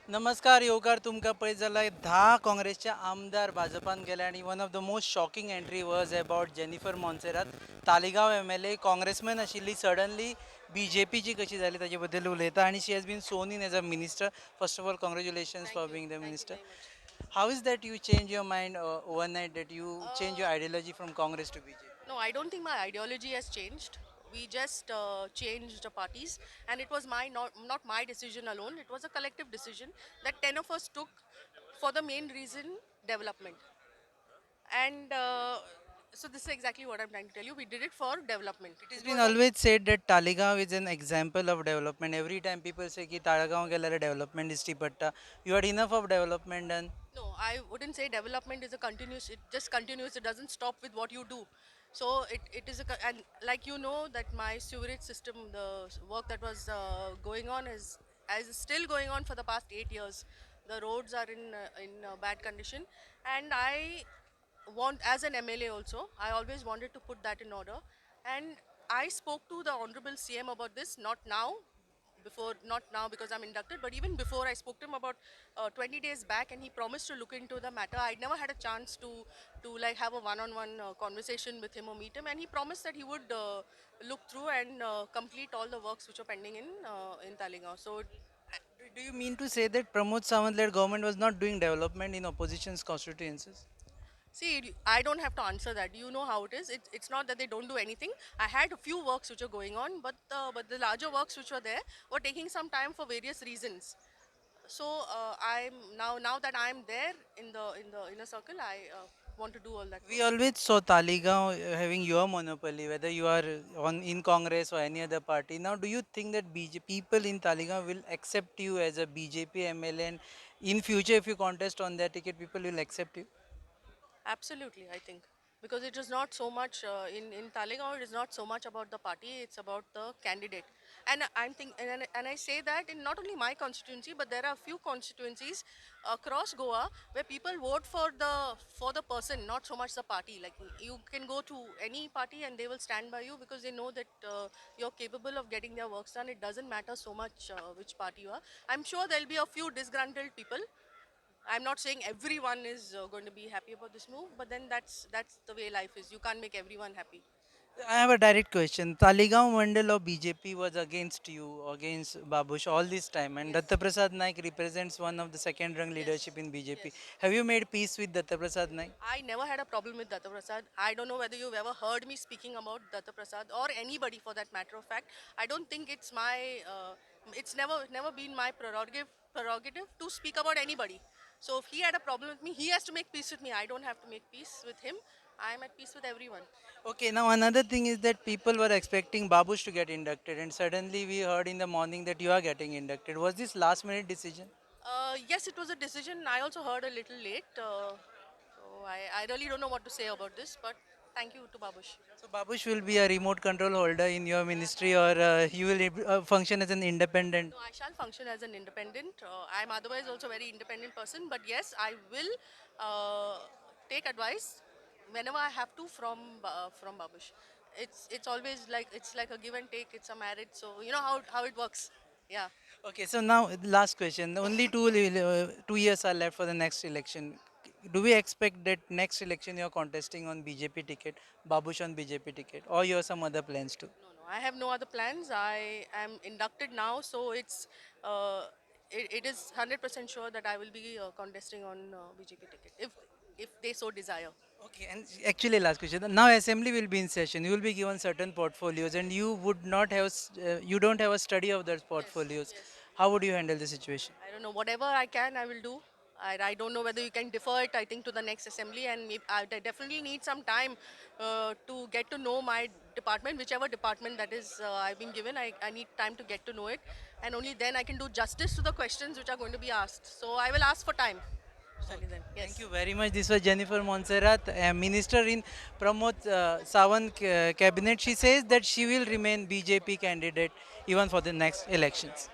नमस्कार येवकार तुमकां पळयत जाल्यार 10 काँग्रेसचे आमदार भाजपान गेले आणि one of the most shocking entry was about Jennifer Monserrate Taleigao MLA. Congressman आशिल्ली सडनली BJPची कशी जाली ताचे बद्दल उलयता आणि she has been sworn in as a minister. First of all congratulations for being the Thank you minister. very much. How is that you change your mind overnight that you change your ideology from Congress to BJP? No, I don't think my ideology has changed. We just changed the parties, and it was not my decision alone. It was a collective decision that 10 of us took for the main reason development. And so this is exactly what I'm trying to tell you. We did it for development. It has It been was a always said that Talegaon is an example of development. Every time people say कि Talegaon गेल्यार development दिश्टी पडटा. You had enough of development done. No, I wouldn't say development is a continuous. It just continues. It doesn't stop with what you do. So it is and like you know that my sewerage system, the work that was going on is still going on for the past 8 years. The roads are in bad condition, and I want as an MLA also. I always wanted to put that in order, and I spoke to the honorable CM about this. Not now, before not now because I'm inducted, but even before I spoke to him about 20 days back, and he promised to look into the matter. I never had a chance to like have a one-on-one conversation with him or meet him, and he promised that he would look through and complete all the works which are pending in Talegaon. So Do you mean to say that Pramod Sawant-led government was not doing development in opposition's constituencies? see, I don't have to answer that. You know how it is. It's not that they don't do anything. I had a few works which are going on, but the larger works which were there were taking some time for various reasons. So I'm now that I'm there in the inner circle, I want to do all that We work. always saw Talegaon having your monopoly, whether you are on in Congress or any other party. Now, do you think that people in Talegaon will accept you as a BJP MLA, and in future, if you contest on that ticket, people will accept you? Absolutely, I think because it is not so much in Talegaon. It is not so much about the party. It's about the candidate. And and I say that in not only my constituency, but there are a few constituencies across Goa where people vote for the person, not so much the party. Like you can go to any party and they will stand by you because they know that you're capable of getting their works done. It doesn't matter so much which party you are. I'm sure there'll be a few disgruntled people. I'm not saying everyone is going to be happy about this move, but then that's the way life is. You can't make everyone happy. I have a direct question. Talegaon Mandal of BJP was against you, against Babush all this time, and Yes. Datta Prasad Naik represents one of the second rung Yes. leadership in BJP. Yes. Have you made peace with Datta Prasad Naik? I never had a problem with Datta Prasad. I don't know whether you've ever heard me speaking about Datta Prasad or anybody for that matter of fact. I don't think it's it's never been my prerogative to speak about anybody. So if he had a problem with me, he has to make peace with me. I don't have to make peace with him. I'm at peace with everyone. Okay, now another thing is that people were expecting Babush to get inducted, and suddenly we heard in the morning that you are getting inducted. Was this last minute decision? Yes, it was a decision. I also heard a little late. So I really don't know what to say about this, but thank you to Babush. So Babush will be a remote control holder in your ministry, or you will function as an independent. No, I shall function as an independent. I'm otherwise also a very independent person, but yes, I will uh, take advice whenever I have to from Babush. It's always like it's like a give and take. It's a marriage, so you know how it works. Yeah. Okay, so now last question. Only 2 years are left for the next election. Do we expect that next election you're contesting on BJP ticket, Babush on BJP ticket, or you have some other plans too? No, no, I have no other plans. I am inducted now, so uh, it is 100% sure that I will be contesting on BJP ticket if they so desire. Okay, and actually last question. Now assembly will be in session. You will be given certain portfolios, and you would not have, you don't have a study of those Yes, portfolios. yes. How would you handle the situation? I don't know. Whatever I can, I will do. I don't know whether you can defer it, I think, to the next assembly. And I definitely need some time to get to know my department, whichever department that is I've been given. I need time to get to know it. And only then I can do justice to the questions which are going to be asked. So I will ask for time. Study then. Thank you Yes. very much. This was Jennifer Montserrat, a minister in Pramod Sawant cabinet. She says that she will remain BJP candidate even for the next elections.